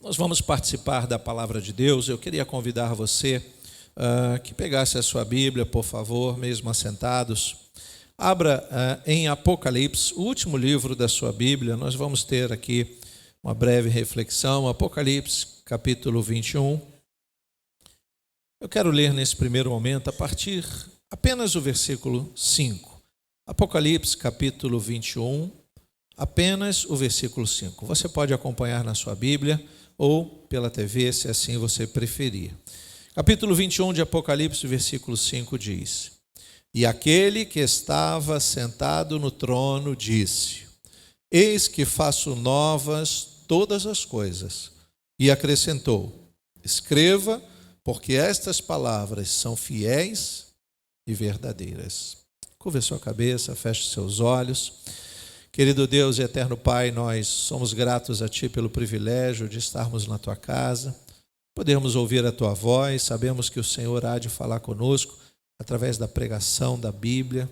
Nós vamos participar da palavra de Deus. Eu queria convidar você que pegasse a sua Bíblia, por favor, mesmo assentados. Abra em Apocalipse, o último livro da sua Bíblia. Nós vamos ter aqui uma breve reflexão. Apocalipse, capítulo 21. Eu quero ler nesse primeiro momento a partir apenas do versículo 5. Apocalipse, capítulo 21, apenas o versículo 5. Você pode acompanhar na sua Bíblia ou pela TV, se assim você preferir. Capítulo 21 de Apocalipse, versículo 5 diz: E aquele que estava sentado no trono disse: Eis que faço novas todas as coisas. E acrescentou: Escreva, porque estas palavras são fiéis e verdadeiras. Curva a sua cabeça, feche seus olhos. Querido Deus e eterno Pai, nós somos gratos a Ti pelo privilégio de estarmos na Tua casa, podermos ouvir a Tua voz. Sabemos que o Senhor há de falar conosco através da pregação da Bíblia.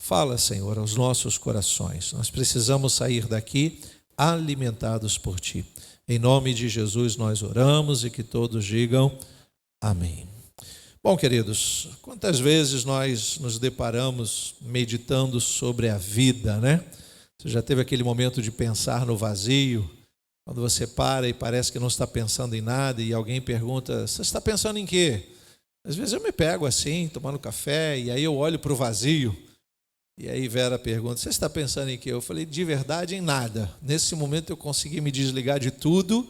Fala, Senhor, aos nossos corações. Nós precisamos sair daqui alimentados por Ti. Em nome de Jesus nós oramos e que todos digam amém. Bom, queridos, quantas vezes nós nos deparamos meditando sobre a vida, né? Você já teve aquele momento de pensar no vazio, quando você para e parece que não está pensando em nada e alguém pergunta: você está pensando em quê? Às vezes eu me pego assim, tomando café, e aí eu olho para o vazio, e aí Vera pergunta: você está pensando em quê? Eu falei: de verdade, em nada. Nesse momento eu consegui me desligar de tudo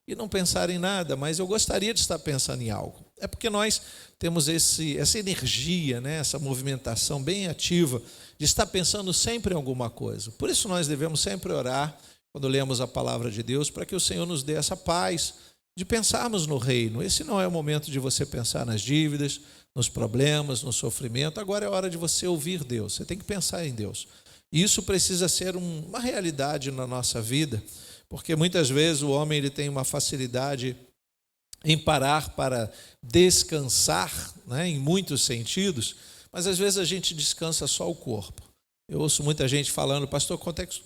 e não pensar em nada, mas eu gostaria de estar pensando em algo. É porque nós temos essa energia, né, essa movimentação bem ativa de estar pensando sempre em alguma coisa. Por isso nós devemos sempre orar, quando lemos a palavra de Deus, para que o Senhor nos dê essa paz de pensarmos no reino. Esse não é o momento de você pensar nas dívidas, nos problemas, no sofrimento. Agora é hora de você ouvir Deus. Você tem que pensar em Deus. E isso precisa ser uma realidade na nossa vida, porque muitas vezes o homem ele tem uma facilidade em parar para descansar, né, em muitos sentidos, mas às vezes a gente descansa só o corpo. Eu ouço muita gente falando: pastor,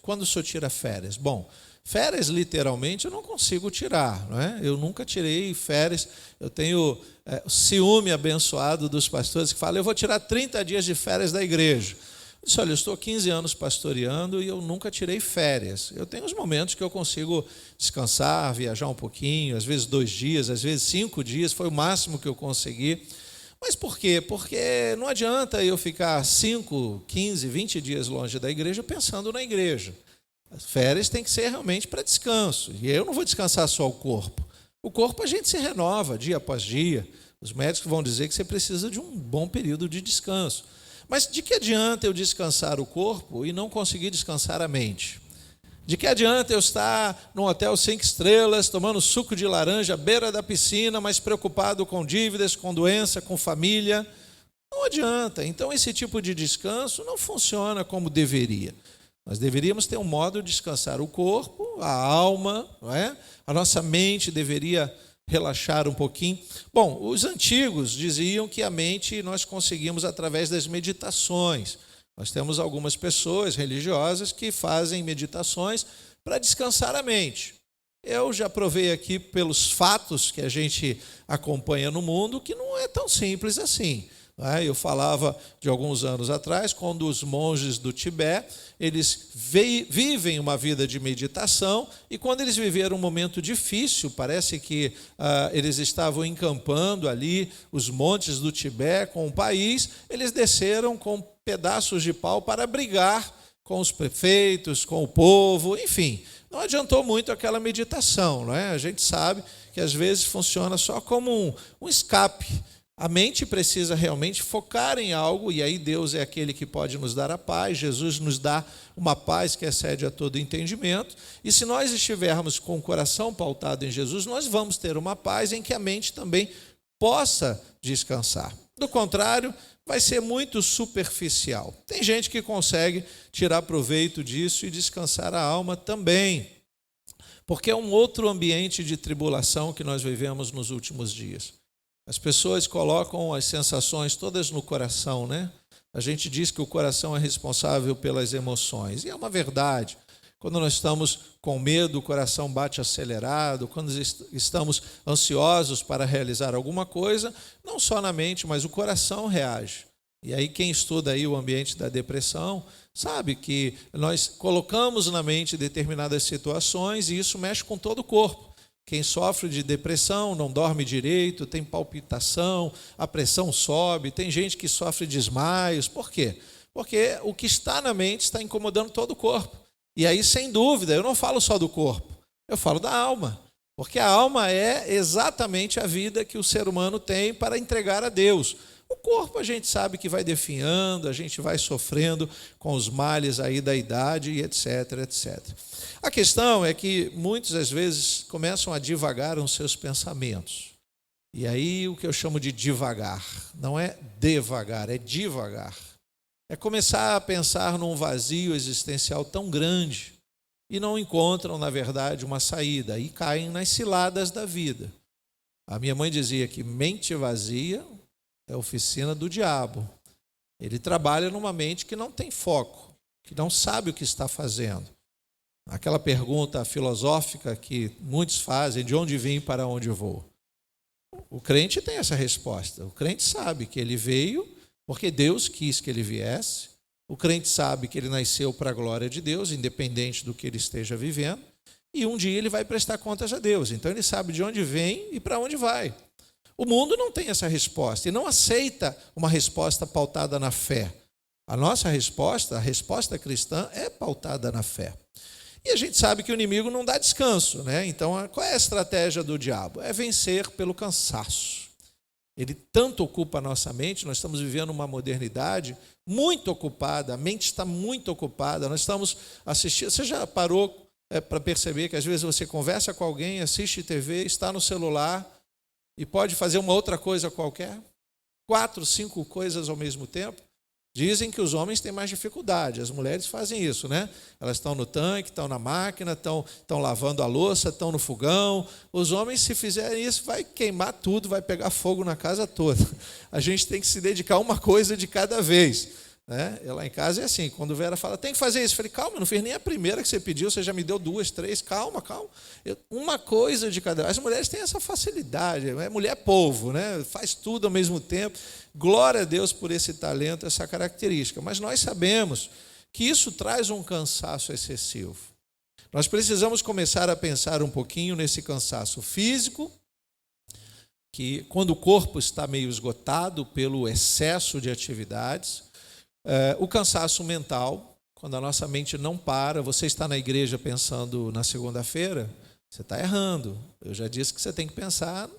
quando o senhor tira férias? Bom, férias literalmente eu não consigo tirar, não é? Eu nunca tirei férias. Eu tenho o ciúme abençoado dos pastores que falam: eu vou tirar 30 dias de férias da igreja. Eu disse: olha, eu estou 15 anos pastoreando e eu nunca tirei férias. Eu tenho os momentos que eu consigo descansar, viajar um pouquinho, às vezes 2 dias, às vezes 5 dias, foi o máximo que eu consegui. Mas por quê? Porque não adianta eu ficar 5, 15, 20 dias longe da igreja pensando na igreja. As férias têm que ser realmente para descanso. E eu não vou descansar só o corpo. O corpo a gente se renova dia após dia. Os médicos vão dizer que você precisa de um bom período de descanso. Mas de que adianta eu descansar o corpo e não conseguir descansar a mente? De que adianta eu estar num hotel 5 estrelas, tomando suco de laranja à beira da piscina, mas preocupado com dívidas, com doença, com família? Não adianta. Então esse tipo de descanso não funciona como deveria. Nós deveríamos ter um modo de descansar o corpo, a alma, não é? A nossa mente deveria relaxar um pouquinho. Bom, os antigos diziam que a mente nós conseguimos através das meditações. Nós temos algumas pessoas religiosas que fazem meditações para descansar a mente. Eu já provei aqui pelos fatos que a gente acompanha no mundo que não é tão simples assim. Eu falava de alguns anos atrás, quando os monges do Tibete, eles vivem uma vida de meditação, e quando eles viveram um momento difícil, parece que eles estavam encampando ali os montes do Tibete com o país, eles desceram com pedaços de pau para brigar com os prefeitos, com o povo, enfim. Não adiantou muito aquela meditação, não é? A gente sabe que às vezes funciona só como um escape. A mente precisa realmente focar em algo, e aí Deus é aquele que pode nos dar a paz. Jesus nos dá uma paz que excede a todo entendimento, e se nós estivermos com o coração pautado em Jesus, nós vamos ter uma paz em que a mente também possa descansar. Do contrário, vai ser muito superficial. Tem gente que consegue tirar proveito disso e descansar a alma também, porque é um outro ambiente de tribulação que nós vivemos nos últimos dias. As pessoas colocam as sensações todas no coração, né? A gente diz que o coração é responsável pelas emoções, e é uma verdade. quando nós estamos com medo, o coração bate acelerado, quando estamos ansiosos para realizar alguma coisa, não só na mente, mas o coração reage. E aí quem estuda aí o ambiente da depressão sabe que nós colocamos na mente determinadas situações e isso mexe com todo o corpo. Quem sofre de depressão não dorme direito, tem palpitação, a pressão sobe, tem gente que sofre desmaios. Por quê? Porque o que está na mente está incomodando todo o corpo. E aí, sem dúvida, eu não falo só do corpo, eu falo da alma. Porque a alma é exatamente a vida que o ser humano tem para entregar a Deus. O corpo a gente sabe que vai definhando, a gente vai sofrendo com os males aí da idade e etc, etc. A questão é que muitas às vezes começam a divagar nos seus pensamentos. E aí o que eu chamo de divagar, não é devagar, é divagar. É começar a pensar num vazio existencial tão grande e não encontram, na verdade, uma saída e caem nas ciladas da vida. A minha mãe dizia que mente vazia é a oficina do diabo. Ele trabalha numa mente que não tem foco, que não sabe o que está fazendo. Aquela pergunta filosófica que muitos fazem, de onde vim para onde vou? O crente tem essa resposta. O crente sabe que ele veio porque Deus quis que ele viesse. O crente sabe que ele nasceu para a glória de Deus, independente do que ele esteja vivendo. E um dia ele vai prestar contas a Deus. Então ele sabe de onde vem e para onde vai. O mundo não tem essa resposta e não aceita uma resposta pautada na fé. A nossa resposta, a resposta cristã, é pautada na fé. E a gente sabe que o inimigo não dá descanso, né? Então, qual é a estratégia do diabo? É vencer pelo cansaço. Ele tanto ocupa a nossa mente, nós estamos vivendo uma modernidade muito ocupada, a mente está muito ocupada, nós estamos assistindo. Você já parou para perceber que às vezes você conversa com alguém, assiste TV, está no celular, e pode fazer uma outra coisa qualquer, 4, 5 coisas ao mesmo tempo. Dizem que os homens têm mais dificuldade, as mulheres fazem isso, né? Elas estão no tanque, estão na máquina, estão lavando a louça, estão no fogão. Os homens, se fizerem isso, vai queimar tudo, vai pegar fogo na casa toda. A gente tem que se dedicar a uma coisa de cada vez. Né? Lá em casa é assim, quando Vera fala, tem que fazer isso. Eu falei, calma, não fiz nem a primeira que você pediu, você já me deu 2, 3, calma. Uma coisa de cada vez. As mulheres têm essa facilidade, é mulher povo, né? Faz tudo ao mesmo tempo. Glória a Deus por esse talento, essa característica. Mas nós sabemos que isso traz um cansaço excessivo. Nós precisamos começar a pensar um pouquinho nesse cansaço físico, que quando o corpo está meio esgotado pelo excesso de atividades, o cansaço mental, quando a nossa mente não para. Você está na igreja pensando na segunda-feira, você está errando. Eu já disse que você tem que pensar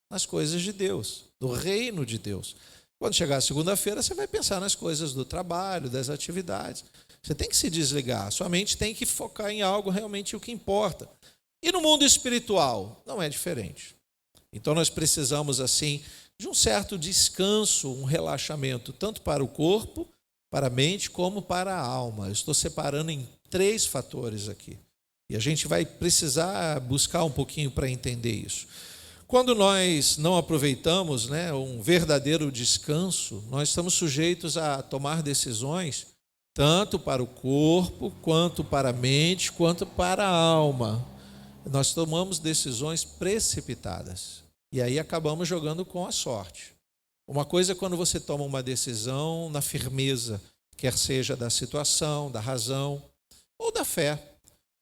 nas coisas de Deus, do reino de Deus. Quando chegar a segunda-feira, você vai pensar nas coisas do trabalho, das atividades. Você tem que se desligar, sua mente tem que focar em algo realmente o que importa. E no mundo espiritual, não é diferente. Então nós precisamos, assim, de um certo descanso, um relaxamento, tanto para o corpo, para a mente, como para a alma. Eu estou separando em 3 fatores aqui. E a gente vai precisar buscar um pouquinho para entender isso. Quando nós não aproveitamos, né, um verdadeiro descanso, nós estamos sujeitos a tomar decisões, tanto para o corpo, quanto para a mente, quanto para a alma. Nós tomamos decisões precipitadas. E aí acabamos jogando com a sorte. Uma coisa é quando você toma uma decisão na firmeza, quer seja da situação, da razão ou da fé.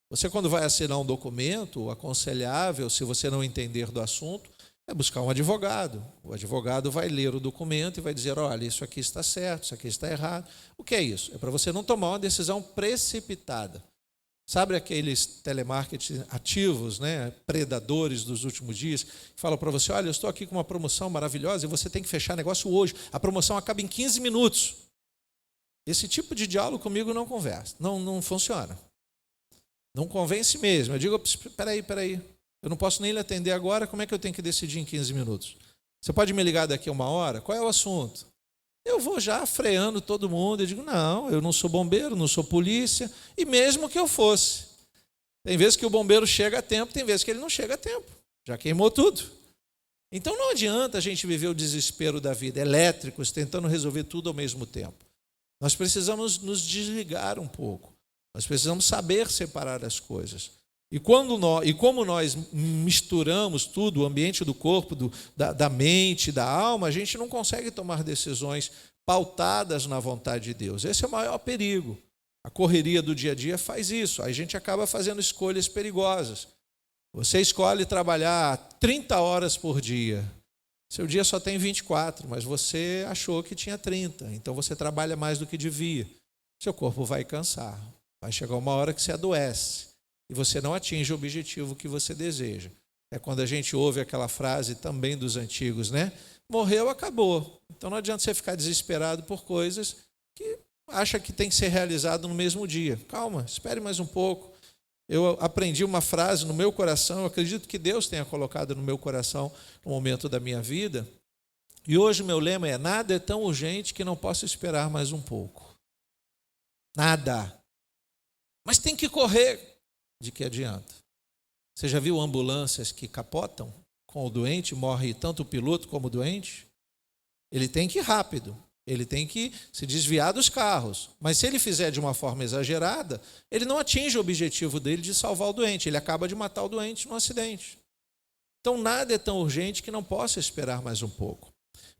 Você, quando vai assinar um documento, o aconselhável, se você não entender do assunto, é buscar um advogado. O advogado vai ler o documento e vai dizer, olha, isso aqui está certo, isso aqui está errado. O que é isso? É para você não tomar uma decisão precipitada. Sabe aqueles telemarketing ativos, né, predadores dos últimos dias, que falam para você, olha, eu estou aqui com uma promoção maravilhosa e você tem que fechar negócio hoje. A promoção acaba em 15 minutos. Esse tipo de diálogo comigo não conversa, não funciona. Não convence mesmo. Eu digo, peraí, eu não posso nem lhe atender agora, como é que eu tenho que decidir em 15 minutos? Você pode me ligar daqui a 1 hora? Qual é o assunto? Eu vou já freando todo mundo, eu digo, não, eu não sou bombeiro, não sou polícia, e mesmo que eu fosse. Tem vezes que o bombeiro chega a tempo, tem vezes que ele não chega a tempo, já queimou tudo. Então não adianta a gente viver o desespero da vida, elétricos, tentando resolver tudo ao mesmo tempo. Nós precisamos nos desligar um pouco. Nós precisamos saber separar as coisas. E como nós misturamos tudo, o ambiente do corpo, da mente, da alma, a gente não consegue tomar decisões pautadas na vontade de Deus. Esse é o maior perigo. A correria do dia a dia faz isso. Aí a gente acaba fazendo escolhas perigosas. Você escolhe trabalhar 30 horas por dia. Seu dia só tem 24, mas você achou que tinha 30. Então você trabalha mais do que devia. Seu corpo vai cansar. Vai chegar uma hora que você adoece. E você não atinge o objetivo que você deseja. É quando a gente ouve aquela frase também dos antigos, né? Morreu, acabou. Então não adianta você ficar desesperado por coisas que acha que tem que ser realizado no mesmo dia. Calma, espere mais um pouco. Eu aprendi uma frase no meu coração, eu acredito que Deus tenha colocado no meu coração no momento da minha vida. E hoje o meu lema é: nada é tão urgente que não possa esperar mais um pouco. Nada. Mas tem que correr. De que adianta? Você já viu ambulâncias que capotam com o doente, morre tanto o piloto como o doente? Ele tem que ir rápido, ele tem que se desviar dos carros. Mas se ele fizer de uma forma exagerada, ele não atinge o objetivo dele de salvar o doente, ele acaba de matar o doente num acidente. Então nada é tão urgente que não possa esperar mais um pouco.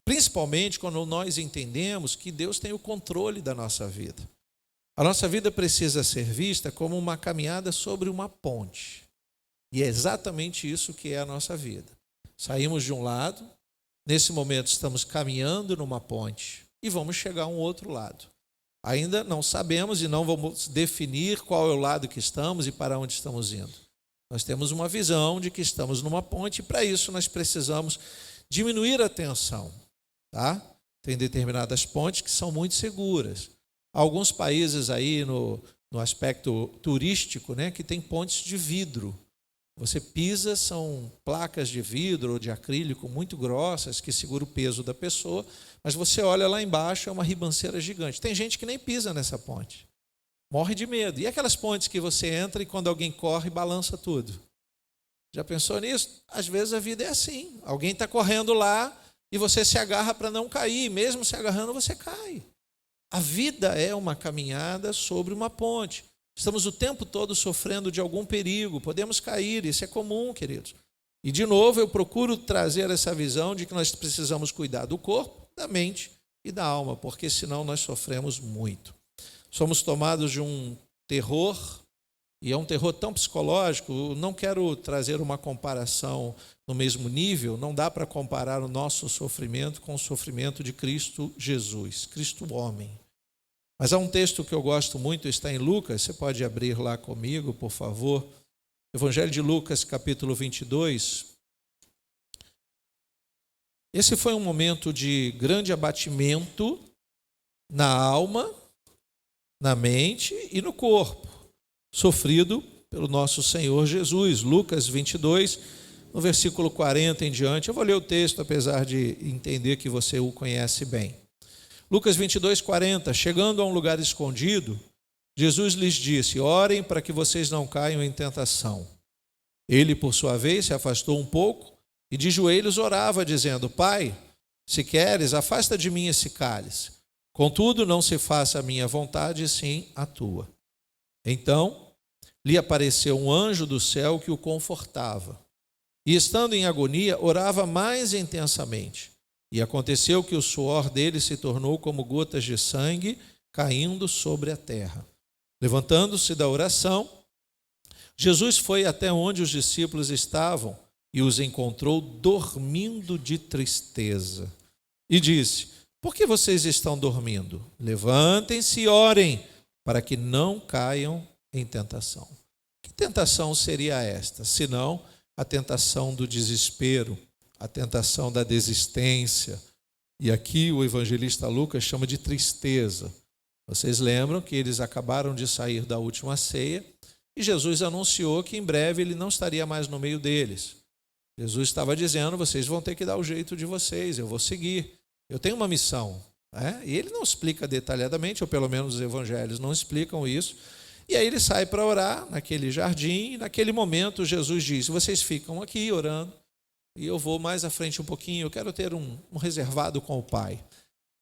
Principalmente quando nós entendemos que Deus tem o controle da nossa vida. A nossa vida precisa ser vista como uma caminhada sobre uma ponte. E é exatamente isso que é a nossa vida. Saímos de um lado, nesse momento estamos caminhando numa ponte e vamos chegar a um outro lado. Ainda não sabemos e não vamos definir qual é o lado que estamos e para onde estamos indo. Nós temos uma visão de que estamos numa ponte e para isso nós precisamos diminuir a tensão. Tá? Tem determinadas pontes que são muito seguras. Alguns países aí no aspecto turístico, né, que tem pontes de vidro. Você pisa, são placas de vidro ou de acrílico muito grossas que seguram o peso da pessoa, mas você olha lá embaixo, é uma ribanceira gigante. Tem gente que nem pisa nessa ponte, morre de medo. E aquelas pontes que você entra e quando alguém corre, balança tudo? Já pensou nisso? Às vezes a vida é assim. Alguém está correndo lá e você se agarra para não cair, mesmo se agarrando você cai. A vida é uma caminhada sobre uma ponte. Estamos o tempo todo sofrendo de algum perigo, podemos cair, isso é comum, queridos. E, de novo, eu procuro trazer essa visão de que nós precisamos cuidar do corpo, da mente e da alma, porque senão nós sofremos muito. Somos tomados de um terror, e é um terror tão psicológico, não quero trazer uma comparação no mesmo nível, não dá para comparar o nosso sofrimento com o sofrimento de Cristo Jesus, Cristo homem. Mas há um texto que eu gosto muito, está em Lucas, você pode abrir lá comigo, por favor. Evangelho de Lucas, capítulo 22. Esse foi um momento de grande abatimento na alma, na mente e no corpo, sofrido pelo nosso Senhor Jesus. Lucas 22, no versículo 40 em diante. Eu vou ler o texto, apesar de entender que você o conhece bem. Lucas 22, 40. Chegando a um lugar escondido, Jesus lhes disse: orem para que vocês não caiam em tentação. Ele, por sua vez, se afastou um pouco e de joelhos orava, dizendo: Pai, se queres, afasta de mim esse cálice. Contudo, não se faça a minha vontade, sim a tua. Então, lhe apareceu um anjo do céu que o confortava. E, estando em agonia, orava mais intensamente. E aconteceu que o suor dele se tornou como gotas de sangue caindo sobre a terra. Levantando-se da oração, Jesus foi até onde os discípulos estavam e os encontrou dormindo de tristeza. E disse: por que vocês estão dormindo? Levantem-se e orem, para que não caiam em tentação. Que tentação seria esta, senão a tentação do desespero, a tentação da desistência? E aqui o evangelista Lucas chama de tristeza. Vocês lembram que eles acabaram de sair da última ceia e Jesus anunciou que em breve ele não estaria mais no meio deles. Jesus estava dizendo: vocês vão ter que dar o jeito de vocês, eu vou seguir, eu tenho uma missão. E ele não explica detalhadamente, ou pelo menos os evangelhos não explicam isso. E aí ele sai para orar naquele jardim, e naquele momento Jesus diz: vocês ficam aqui orando, e eu vou mais à frente um pouquinho, eu quero ter um reservado com o Pai.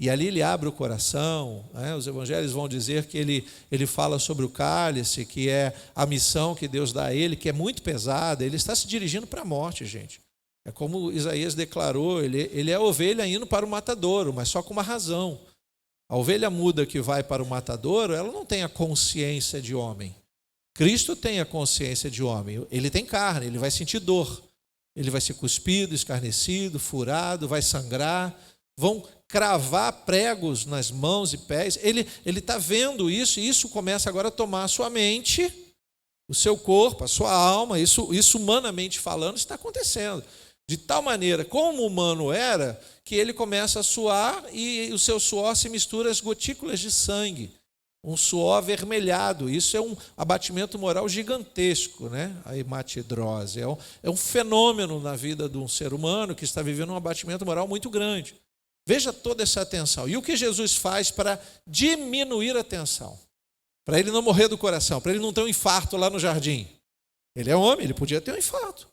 E ali ele abre o coração, né? Os evangelhos vão dizer que ele fala sobre o cálice, que é a missão que Deus dá a ele, que é muito pesada. Ele está se dirigindo para a morte, gente. É como Isaías declarou, ele é a ovelha indo para o matadouro, mas só com uma razão. A ovelha muda que vai para o matadouro, ela não tem a consciência de homem. Cristo tem a consciência de homem. Ele tem carne, ele vai sentir dor. Ele vai ser cuspido, escarnecido, furado, vai sangrar. Vão cravar pregos nas mãos e pés. Ele está vendo isso, e isso começa agora a tomar a sua mente, o seu corpo, a sua alma. Isso humanamente falando está acontecendo. De tal maneira, como humano era, que ele começa a suar e o seu suor se mistura às gotículas de sangue. Um suor avermelhado. Isso é um abatimento moral gigantesco, né? A hematidrose. É um fenômeno na vida de um ser humano que está vivendo um abatimento moral muito grande. Veja toda essa tensão. E o que Jesus faz para diminuir a tensão? Para ele não morrer do coração, para ele não ter um infarto lá no jardim. Ele é homem, ele podia ter um infarto.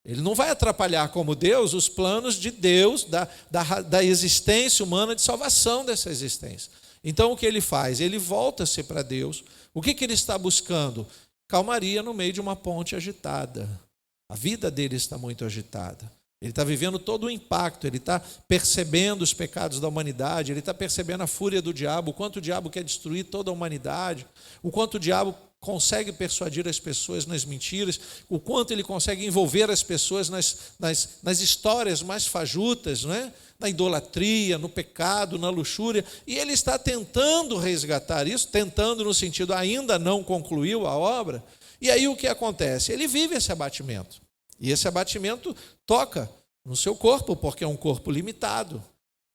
Ele não vai atrapalhar como Deus os planos de Deus, da existência humana, de salvação dessa existência. Então o que ele faz? Ele volta-se para Deus. O que ele está buscando? Calmaria no meio de uma ponte agitada. A vida dele está muito agitada. Ele está vivendo todo o impacto, ele está percebendo os pecados da humanidade, ele está percebendo a fúria do diabo, o quanto o diabo quer destruir toda a humanidade, o quanto o diabo consegue persuadir as pessoas nas mentiras, o quanto ele consegue envolver as pessoas nas histórias mais fajutas, não é? Na idolatria, no pecado, na luxúria, e ele está tentando resgatar isso, tentando no sentido ainda não concluiu a obra, e aí o que acontece? Ele vive esse abatimento. E esse abatimento toca no seu corpo, porque é um corpo limitado.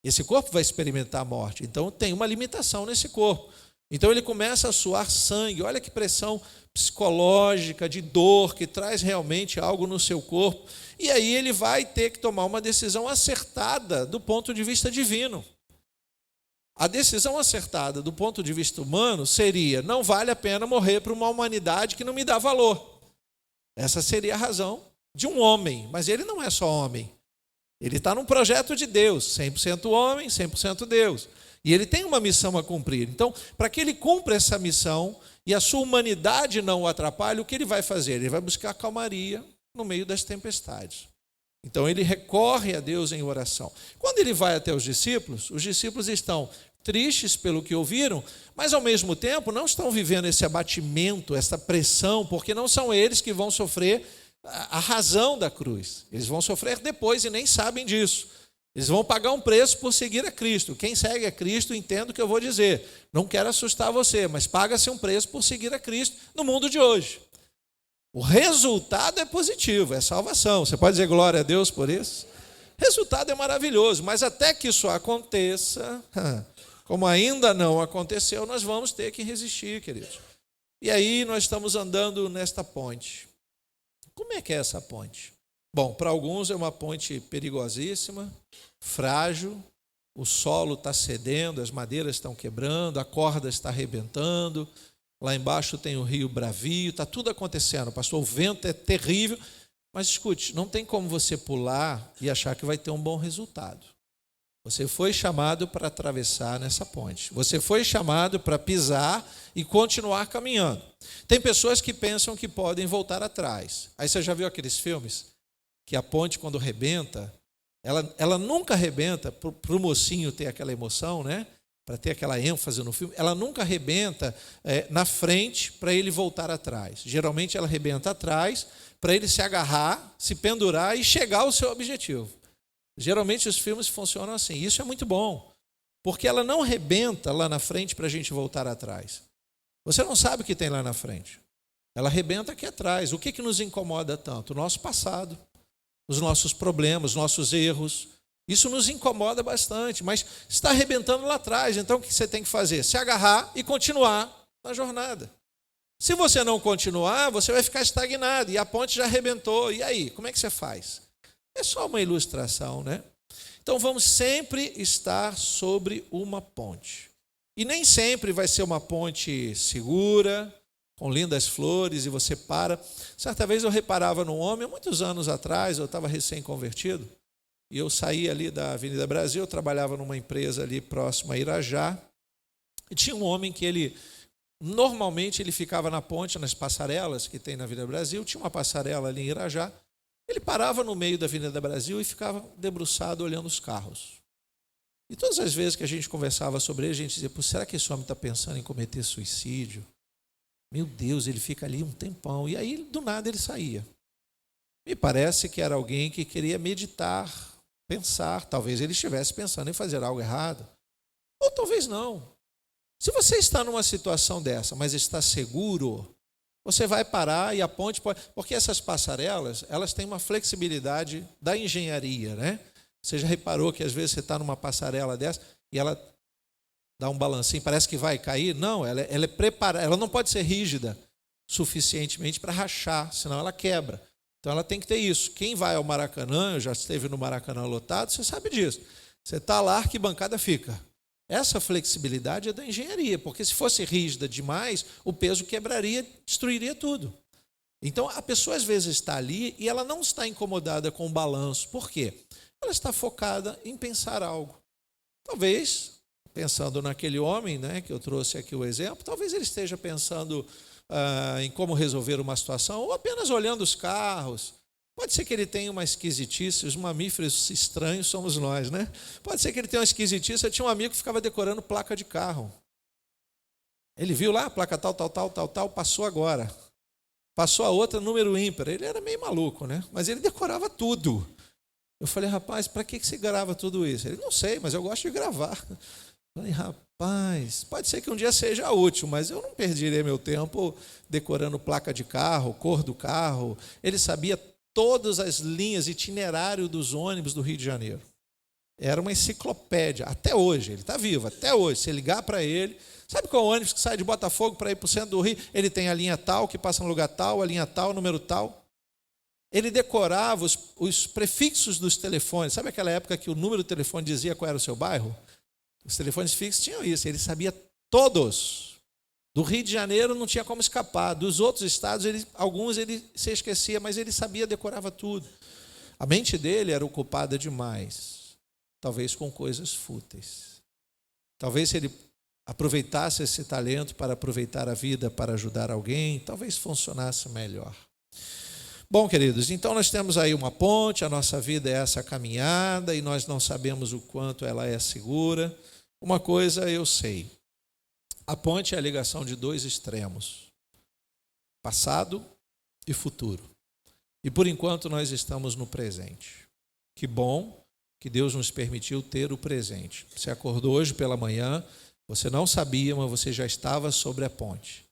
Esse corpo vai experimentar a morte, então tem uma limitação nesse corpo. Então ele começa a suar sangue. Olha que pressão psicológica, de dor, que traz realmente algo no seu corpo. E aí ele vai ter que tomar uma decisão acertada do ponto de vista divino. A decisão acertada do ponto de vista humano seria: não vale a pena morrer para uma humanidade que não me dá valor. Essa seria a razão de um homem, mas ele não é só homem. Ele está num projeto de Deus, 100% homem, 100% Deus. E ele tem uma missão a cumprir. Então, para que ele cumpra essa missão e a sua humanidade não o atrapalhe, o que ele vai fazer? Ele vai buscar calmaria no meio das tempestades. Então, ele recorre a Deus em oração. Quando ele vai até os discípulos estão tristes pelo que ouviram, mas ao mesmo tempo não estão vivendo esse abatimento, essa pressão, porque não são eles que vão sofrer a razão da cruz. Eles vão sofrer depois e nem sabem disso. Eles vão pagar um preço por seguir a Cristo. Quem segue a Cristo entende o que eu vou dizer. Não quero assustar você, mas paga-se um preço por seguir a Cristo no mundo de hoje. O resultado é positivo, é salvação. Você pode dizer glória a Deus por isso? O resultado é maravilhoso, mas até que isso aconteça, como ainda não aconteceu, nós vamos ter que resistir, queridos. E aí nós estamos andando nesta ponte. Como é que é essa ponte? Bom, para alguns é uma ponte perigosíssima, frágil, o solo está cedendo, as madeiras estão quebrando, a corda está arrebentando, lá embaixo tem o rio bravio, está tudo acontecendo, pastor, o vento é terrível, mas escute, não tem como você pular e achar que vai ter um bom resultado. Você foi chamado para atravessar nessa ponte. Você foi chamado para pisar e continuar caminhando. Tem pessoas que pensam que podem voltar atrás. Aí você já viu aqueles filmes? Que a ponte, quando rebenta, ela nunca rebenta, para o mocinho ter aquela emoção, né? Para ter aquela ênfase no filme, ela nunca rebenta na frente para ele voltar atrás. Geralmente ela rebenta atrás para ele se agarrar, se pendurar e chegar ao seu objetivo. Geralmente os filmes funcionam assim. Isso é muito bom, porque ela não rebenta lá na frente para a gente voltar atrás. Você não sabe o que tem lá na frente. Ela rebenta aqui atrás. O que nos incomoda tanto? O nosso passado, os nossos problemas, os nossos erros. Isso nos incomoda bastante, mas está arrebentando lá atrás. Então o que você tem que fazer? Se agarrar e continuar na jornada. Se você não continuar, você vai ficar estagnado e a ponte já arrebentou. E aí, como é que você faz? É só uma ilustração, né? Então vamos sempre estar sobre uma ponte. E nem sempre vai ser uma ponte segura, com lindas flores, e você para. Certa vez eu reparava num homem, há muitos anos atrás, eu estava recém-convertido, e eu saí ali da Avenida Brasil, eu trabalhava numa empresa ali próxima a Irajá, e tinha um homem que normalmente ele ficava na ponte, nas passarelas que tem na Avenida Brasil, tinha uma passarela ali em Irajá, ele parava no meio da Avenida Brasil e ficava debruçado olhando os carros. E todas as vezes que a gente conversava sobre ele, a gente dizia, pô, será que esse homem está pensando em cometer suicídio? Meu Deus, ele fica ali um tempão. E aí, do nada, ele saía. Me parece que era alguém que queria meditar, pensar. Talvez ele estivesse pensando em fazer algo errado. Ou talvez não. Se você está numa situação dessa, mas está seguro, você vai parar e a ponte pode... Porque essas passarelas, elas têm uma flexibilidade da engenharia, né? Você já reparou que às vezes você está numa passarela dessa e ela dá um balancinho, parece que vai cair? Não, ela é preparada, ela não pode ser rígida suficientemente para rachar, senão ela quebra. Então ela tem que ter isso. Quem vai ao Maracanã, já esteve no Maracanã lotado, você sabe disso. Você está lá, a arquibancada fica. Essa flexibilidade é da engenharia, porque se fosse rígida demais, o peso quebraria, destruiria tudo. Então a pessoa às vezes está ali e ela não está incomodada com o balanço. Por quê? Ela está focada em pensar algo. Talvez, pensando naquele homem, né, que eu trouxe aqui o exemplo, talvez ele esteja pensando em como resolver uma situação, ou apenas olhando os carros. Pode ser que ele tenha uma esquisitice, os mamíferos estranhos somos nós, né? Pode ser que ele tenha uma esquisitice. Eu tinha um amigo que ficava decorando placa de carro. Ele viu lá, placa tal, passou agora. Passou a outra, número ímpar. Ele era meio maluco, né? Mas ele decorava tudo. Eu falei, rapaz, para que você grava tudo isso? Ele, não sei, mas eu gosto de gravar. Eu falei, rapaz, pode ser que um dia seja útil, mas eu não perderia meu tempo decorando placa de carro, cor do carro. Ele sabia todas as linhas, itinerário dos ônibus do Rio de Janeiro. Era uma enciclopédia, até hoje, ele está vivo, até hoje. Se ligar para ele, sabe qual é o ônibus que sai de Botafogo para ir para o centro do Rio? Ele tem a linha tal, que passa no lugar tal, a linha tal, número tal. Ele decorava os prefixos dos telefones. Sabe aquela época que o número do telefone dizia qual era o seu bairro? Os telefones fixos tinham isso, ele sabia todos. Do Rio de Janeiro não tinha como escapar. Dos outros estados, alguns ele se esquecia, mas ele sabia, decorava tudo. A mente dele era ocupada demais, talvez com coisas fúteis. Talvez se ele aproveitasse esse talento para aproveitar a vida, para ajudar alguém, talvez funcionasse melhor. Bom, queridos, então nós temos aí uma ponte, a nossa vida é essa caminhada e nós não sabemos o quanto ela é segura. Uma coisa eu sei, a ponte é a ligação de dois extremos, passado e futuro. E por enquanto nós estamos no presente. Que bom que Deus nos permitiu ter o presente. Você acordou hoje pela manhã, você não sabia, mas você já estava sobre a ponte.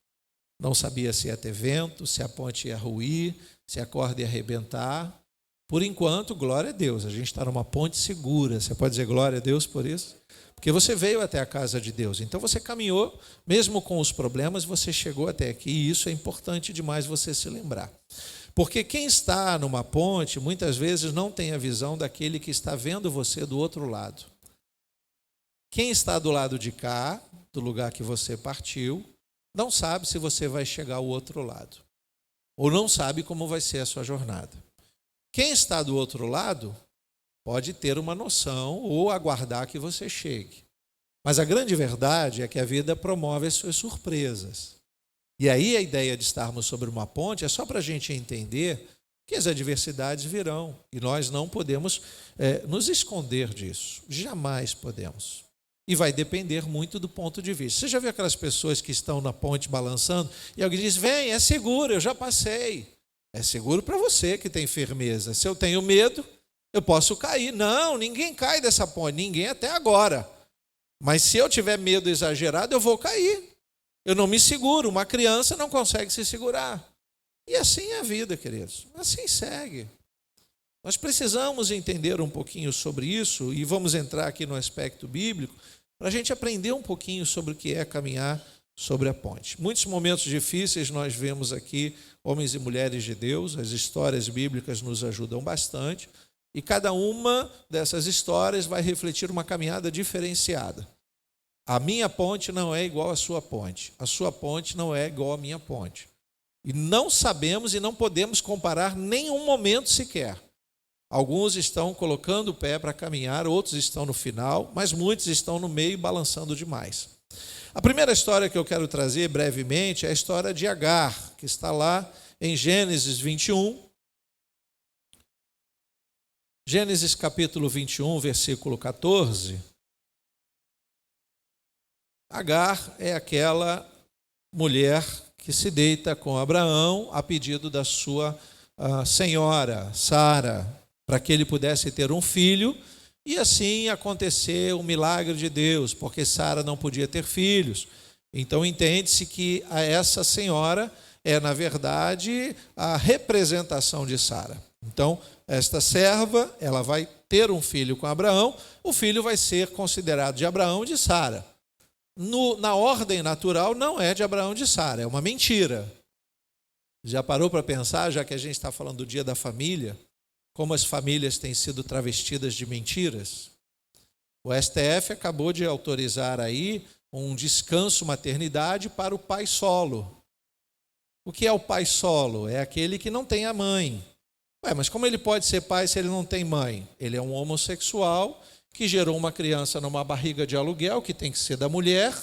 Não sabia se ia ter vento, se a ponte ia ruir, se a corda ia arrebentar. Por enquanto, glória a Deus, a gente está numa ponte segura. Você pode dizer glória a Deus por isso? Porque você veio até a casa de Deus. Então você caminhou, mesmo com os problemas, você chegou até aqui. E isso é importante demais você se lembrar. Porque quem está numa ponte, muitas vezes não tem a visão daquele que está vendo você do outro lado. Quem está do lado de cá, do lugar que você partiu, não sabe se você vai chegar ao outro lado. Ou não sabe como vai ser a sua jornada. Quem está do outro lado pode ter uma noção ou aguardar que você chegue. Mas a grande verdade é que a vida promove as suas surpresas. E aí a ideia de estarmos sobre uma ponte é só para a gente entender que as adversidades virão. E nós não podemos nos esconder disso. Jamais podemos. E vai depender muito do ponto de vista. Você já viu aquelas pessoas que estão na ponte balançando e alguém diz, vem, é seguro, eu já passei. É seguro para você que tem firmeza. Se eu tenho medo, eu posso cair. Não, ninguém cai dessa ponte, ninguém até agora. Mas se eu tiver medo exagerado, eu vou cair. Eu não me seguro, uma criança não consegue se segurar. E assim é a vida, queridos. Assim segue. Nós precisamos entender um pouquinho sobre isso e vamos entrar aqui no aspecto bíblico para a gente aprender um pouquinho sobre o que é caminhar sobre a ponte. Muitos momentos difíceis nós vemos aqui homens e mulheres de Deus, as histórias bíblicas nos ajudam bastante e cada uma dessas histórias vai refletir uma caminhada diferenciada. A minha ponte não é igual à sua ponte, a sua ponte não é igual à minha ponte. E não sabemos e não podemos comparar nenhum momento sequer. Alguns estão colocando o pé para caminhar, outros estão no final, mas muitos estão no meio balançando demais. A primeira história que eu quero trazer brevemente é a história de Agar, que está lá em Gênesis 21. Gênesis capítulo 21, versículo 14. Agar é aquela mulher que se deita com Abraão a pedido da sua senhora, Sara, para que ele pudesse ter um filho, e assim acontecer o milagre de Deus, porque Sara não podia ter filhos. Então entende-se que essa senhora é, na verdade, a representação de Sara. Então, esta serva, ela vai ter um filho com Abraão, o filho vai ser considerado de Abraão e de Sara. Na ordem natural, não é de Abraão e de Sara, é uma mentira. Já parou para pensar, já que a gente está falando do dia da família, como as famílias têm sido travestidas de mentiras? O STF acabou de autorizar aí um descanso maternidade para o pai solo. O que é o pai solo? É aquele que não tem a mãe. Mas como ele pode ser pai se ele não tem mãe? Ele é um homossexual que gerou uma criança numa barriga de aluguel, que tem que ser da mulher,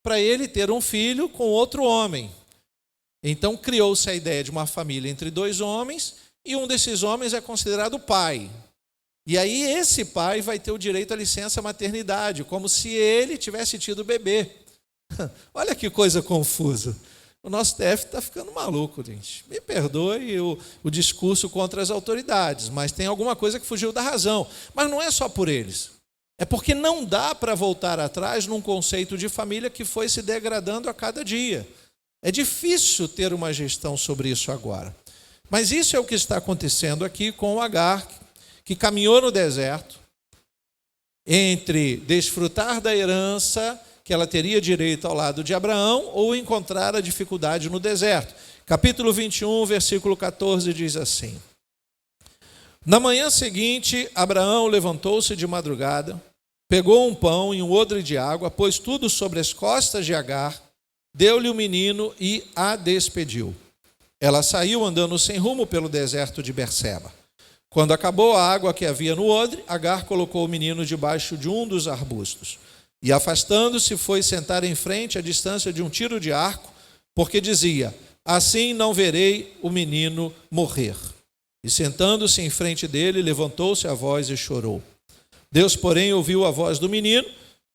para ele ter um filho com outro homem. Então criou-se a ideia de uma família entre dois homens, e um desses homens é considerado pai. E aí esse pai vai ter o direito à licença maternidade, como se ele tivesse tido bebê. Olha que coisa confusa. O nosso TF está ficando maluco, gente. Me perdoe o discurso contra as autoridades, mas tem alguma coisa que fugiu da razão. Mas não é só por eles. É porque não dá para voltar atrás num conceito de família que foi se degradando a cada dia. É difícil ter uma gestão sobre isso agora. Mas isso é o que está acontecendo aqui com Agar, que caminhou no deserto entre desfrutar da herança que ela teria direito ao lado de Abraão ou encontrar a dificuldade no deserto. Capítulo 21, versículo 14 diz assim: Na manhã seguinte, Abraão levantou-se de madrugada, pegou um pão e um odre de água, pôs tudo sobre as costas de Agar, deu-lhe o menino e a despediu. Ela saiu andando sem rumo pelo deserto de Berseba. Quando acabou a água que havia no odre, Agar colocou o menino debaixo de um dos arbustos. E afastando-se, foi sentar em frente, à distância de um tiro de arco, porque dizia: assim não verei o menino morrer. E sentando-se em frente dele, levantou-se a voz e chorou. Deus, porém, ouviu a voz do menino,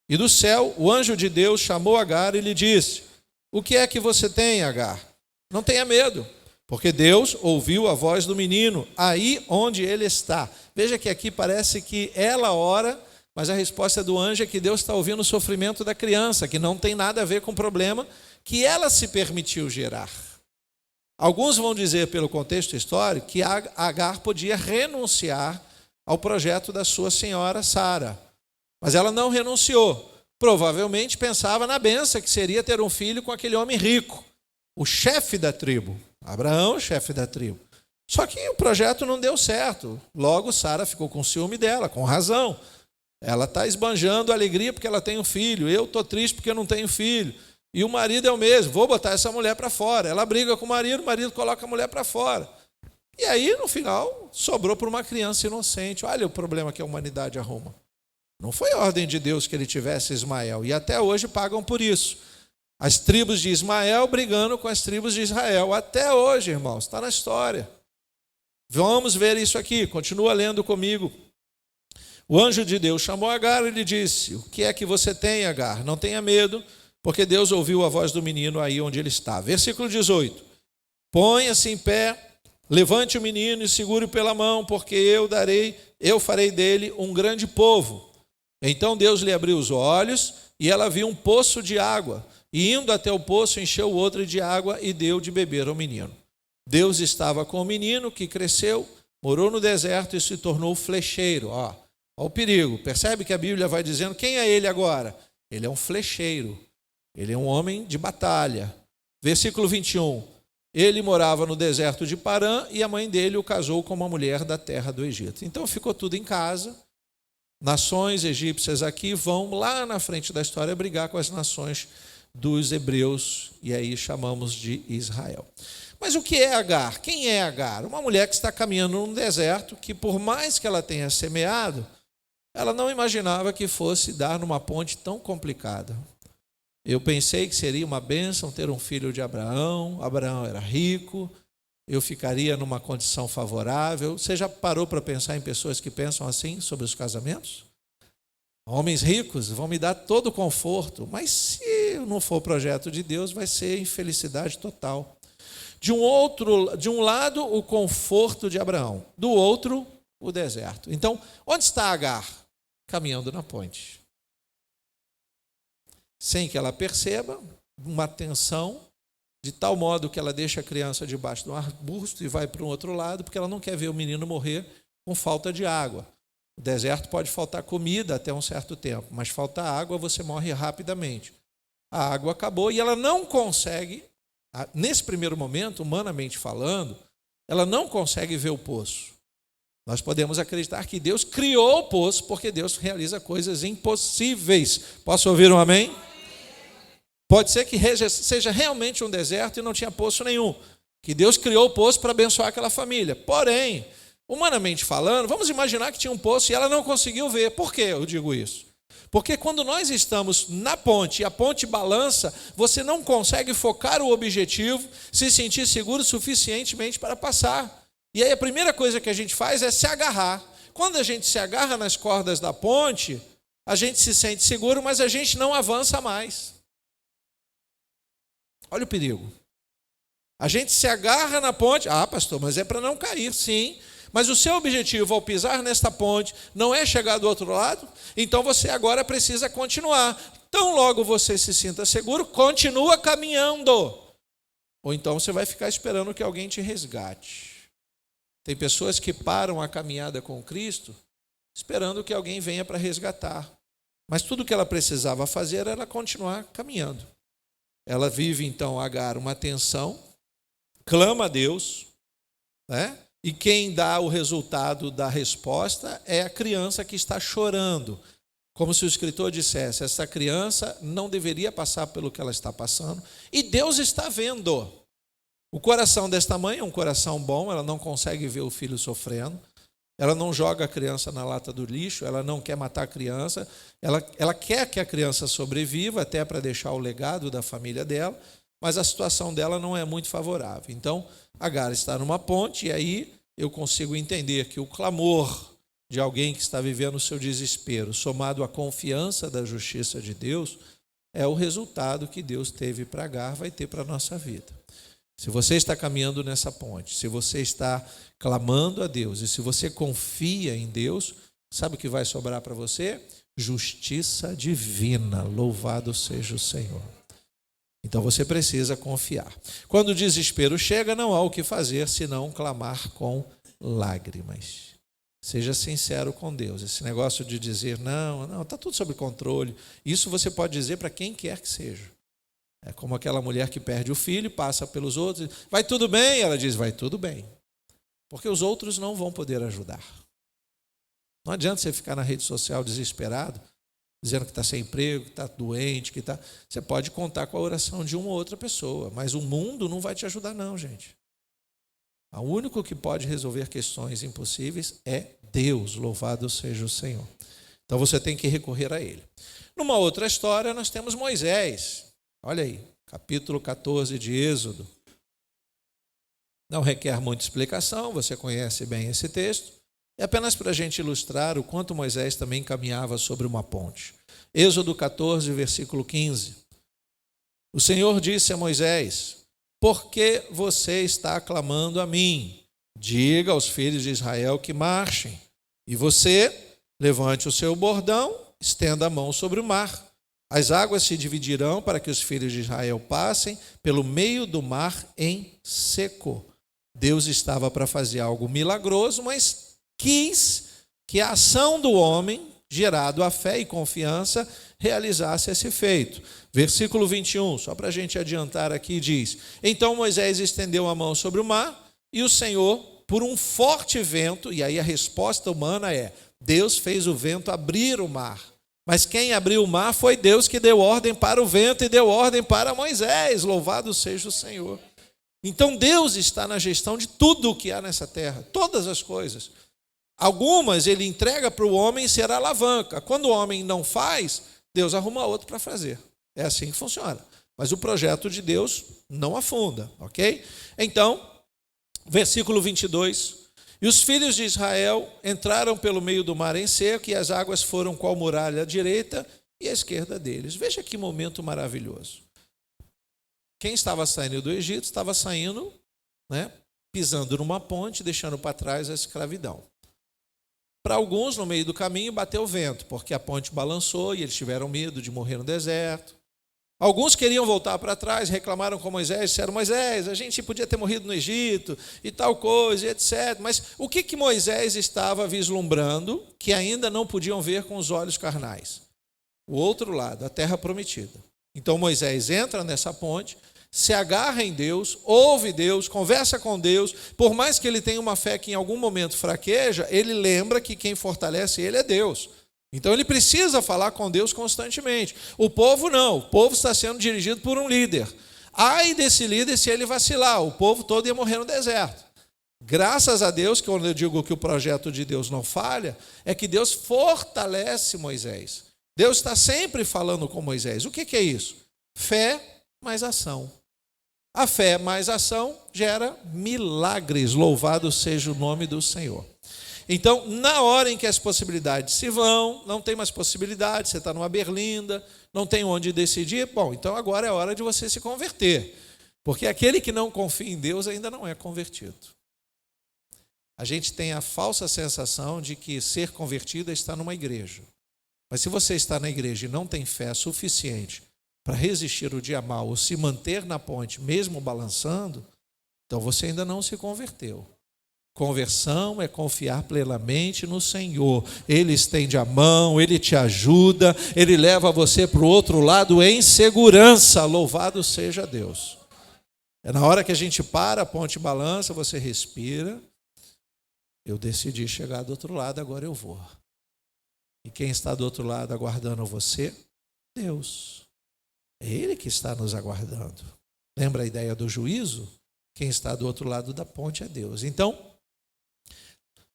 e do céu o anjo de Deus chamou Agar e lhe disse: o que é que você tem, Agar? Não tenha medo, porque Deus ouviu a voz do menino, aí onde ele está. Veja que aqui parece que ela ora, mas a resposta do anjo é que Deus está ouvindo o sofrimento da criança, que não tem nada a ver com o problema que ela se permitiu gerar. Alguns vão dizer, pelo contexto histórico, que Agar podia renunciar ao projeto da sua senhora Sara, mas ela não renunciou. Provavelmente pensava na bênção que seria ter um filho com aquele homem rico, o chefe da tribo. Abraão, chefe da tribo. Só que o projeto não deu certo. Logo, Sara ficou com ciúme dela, com razão. Ela está esbanjando a alegria porque ela tem um filho. Eu estou triste porque eu não tenho filho. E o marido é o mesmo. Vou botar essa mulher para fora. Ela briga com o marido coloca a mulher para fora. E aí, no final, sobrou para uma criança inocente. Olha o problema que a humanidade arruma. Não foi ordem de Deus que ele tivesse Ismael. E até hoje pagam por isso. As tribos de Ismael brigando com as tribos de Israel. Até hoje, irmãos, está na história. Vamos ver isso aqui. Continua lendo comigo. O anjo de Deus chamou Agar e lhe disse: o que é que você tem, Agar? Não tenha medo, porque Deus ouviu a voz do menino aí onde ele está. Versículo 18. Ponha-se em pé, levante o menino e segure-o pela mão, porque eu farei dele um grande povo. Então Deus lhe abriu os olhos e ela viu um poço de água. E indo até o poço, encheu o odre de água e deu de beber ao menino. Deus estava com o menino, que cresceu, morou no deserto e se tornou flecheiro. Olha o perigo. Percebe que a Bíblia vai dizendo quem é ele agora? Ele é um flecheiro. Ele é um homem de batalha. Versículo 21. Ele morava no deserto de Parã e a mãe dele o casou com uma mulher da terra do Egito. Então ficou tudo em casa. Nações egípcias aqui vão lá na frente da história brigar com as nações dos hebreus, e aí chamamos de Israel. Mas o que é Agar? Quem é Agar? Uma mulher que está caminhando num deserto, que por mais que ela tenha semeado, ela não imaginava que fosse dar numa ponte tão complicada. Eu pensei que seria uma bênção ter um filho de Abraão. Abraão era rico, eu ficaria numa condição favorável. Você já parou para pensar em pessoas que pensam assim sobre os casamentos? Homens ricos vão me dar todo o conforto, mas se não for o projeto de Deus, vai ser infelicidade total. De um lado, o conforto de Abraão, do outro, o deserto. Então, onde está Agar? Caminhando na ponte. Sem que ela perceba, uma tensão, de tal modo que ela deixa a criança debaixo de um arbusto e vai para um outro lado, porque ela não quer ver o menino morrer com falta de água. O deserto pode faltar comida até um certo tempo, mas falta água, você morre rapidamente. A água acabou e ela não consegue, nesse primeiro momento, humanamente falando, ela não consegue ver o poço. Nós podemos acreditar que Deus criou o poço, porque Deus realiza coisas impossíveis. Posso ouvir um amém? Pode ser que seja realmente um deserto e não tinha poço nenhum, que Deus criou o poço para abençoar aquela família. Porém, humanamente falando, vamos imaginar que tinha um poço e ela não conseguiu ver. Por que eu digo isso? Porque quando nós estamos na ponte e a ponte balança, você não consegue focar o objetivo, se sentir seguro suficientemente para passar. E aí a primeira coisa que a gente faz é se agarrar. Quando a gente se agarra nas cordas da ponte, a gente se sente seguro, mas a gente não avança mais. Olha o perigo. A gente se agarra na ponte. Ah, pastor, mas é para não cair, sim. Mas o seu objetivo ao pisar nesta ponte não é chegar do outro lado, então você agora precisa continuar. Tão logo você se sinta seguro, continua caminhando. Ou então você vai ficar esperando que alguém te resgate. Tem pessoas que param a caminhada com Cristo esperando que alguém venha para resgatar. Mas tudo que ela precisava fazer era continuar caminhando. Ela vive então, Agar, uma tensão, clama a Deus, né? E quem dá o resultado da resposta é a criança que está chorando. Como se o escritor dissesse, essa criança não deveria passar pelo que ela está passando, e Deus está vendo. O coração desta mãe é um coração bom, ela não consegue ver o filho sofrendo, ela não joga a criança na lata do lixo, ela não quer matar a criança, ela quer que a criança sobreviva, até para deixar o legado da família dela, mas a situação dela não é muito favorável. Então, Agar está numa ponte, e aí eu consigo entender que o clamor de alguém que está vivendo o seu desespero, somado à confiança da justiça de Deus, é o resultado que Deus teve para Agar, vai ter para a nossa vida. Se você está caminhando nessa ponte, se você está clamando a Deus e se você confia em Deus, sabe o que vai sobrar para você? Justiça divina, louvado seja o Senhor. Então você precisa confiar. Quando o desespero chega, não há o que fazer senão clamar com lágrimas. Seja sincero com Deus. Esse negócio de dizer, não, está tudo sob controle. Isso você pode dizer para quem quer que seja. É como aquela mulher que perde o filho, passa pelos outros, vai tudo bem? Ela diz, vai tudo bem. Porque os outros não vão poder ajudar. Não adianta você ficar na rede social desesperado, dizendo que está sem emprego, que está doente, que está... Você pode contar com a oração de uma ou outra pessoa, mas o mundo não vai te ajudar não, gente. O único que pode resolver questões impossíveis é Deus, louvado seja o Senhor. Então você tem que recorrer a Ele. Numa outra história, nós temos Moisés. Olha aí, capítulo 14 de Êxodo. Não requer muita explicação, você conhece bem esse texto. É apenas para a gente ilustrar o quanto Moisés também caminhava sobre uma ponte. Êxodo 14, versículo 15. O Senhor disse a Moisés, por que você está clamando a mim? Diga aos filhos de Israel que marchem. E você, levante o seu bordão, estenda a mão sobre o mar. As águas se dividirão para que os filhos de Israel passem pelo meio do mar em seco. Deus estava para fazer algo milagroso, mas quis que a ação do homem, gerado a fé e confiança, realizasse esse feito. Versículo 21, só para a gente adiantar aqui, diz, então Moisés estendeu a mão sobre o mar e o Senhor, por um forte vento, e aí a resposta humana é, Deus fez o vento abrir o mar. Mas quem abriu o mar foi Deus que deu ordem para o vento e deu ordem para Moisés, louvado seja o Senhor. Então Deus está na gestão de tudo o que há nessa terra, todas as coisas. Algumas ele entrega para o homem ser alavanca. Quando o homem não faz, Deus arruma outro para fazer. É assim que funciona. Mas o projeto de Deus não afunda, ok? Então, versículo 22. E os filhos de Israel entraram pelo meio do mar em seco, e as águas foram qual muralha à direita e à esquerda deles. Veja que momento maravilhoso. Quem estava saindo do Egito estava saindo, pisando numa ponte, deixando para trás a escravidão. Para alguns, no meio do caminho, bateu o vento, porque a ponte balançou e eles tiveram medo de morrer no deserto. Alguns queriam voltar para trás, reclamaram com Moisés, disseram: Moisés, a gente podia ter morrido no Egito e tal coisa, e etc. Mas o que Moisés estava vislumbrando que ainda não podiam ver com os olhos carnais? O outro lado, a terra prometida. Então Moisés entra nessa ponte, se agarra em Deus, ouve Deus, conversa com Deus. Por mais que ele tenha uma fé que em algum momento fraqueja, ele lembra que quem fortalece ele é Deus. Então ele precisa falar com Deus constantemente. O povo não, o povo está sendo dirigido por um líder. Ai desse líder se ele vacilar, o povo todo ia morrer no deserto. Graças a Deus, que quando eu digo que o projeto de Deus não falha, é que Deus fortalece Moisés. Deus está sempre falando com Moisés. O que é isso? Fé mais ação. A fé mais ação gera milagres. Louvado seja o nome do Senhor. Então, na hora em que as possibilidades se vão, não tem mais possibilidade, você está numa berlinda, não tem onde decidir, bom, então agora é hora de você se converter. Porque aquele que não confia em Deus ainda não é convertido. A gente tem a falsa sensação de que ser convertido é estar numa igreja. Mas se você está na igreja e não tem fé suficiente para resistir o dia mau ou se manter na ponte mesmo balançando, então você ainda não se converteu. Conversão é confiar plenamente no Senhor. Ele estende a mão, Ele te ajuda, Ele leva você para o outro lado em segurança. Louvado seja Deus. É na hora que a gente para, a ponte balança, você respira. Eu decidi chegar do outro lado, agora eu vou. E quem está do outro lado aguardando você? Deus. É Ele que está nos aguardando. Lembra a ideia do juízo? Quem está do outro lado da ponte é Deus. Então,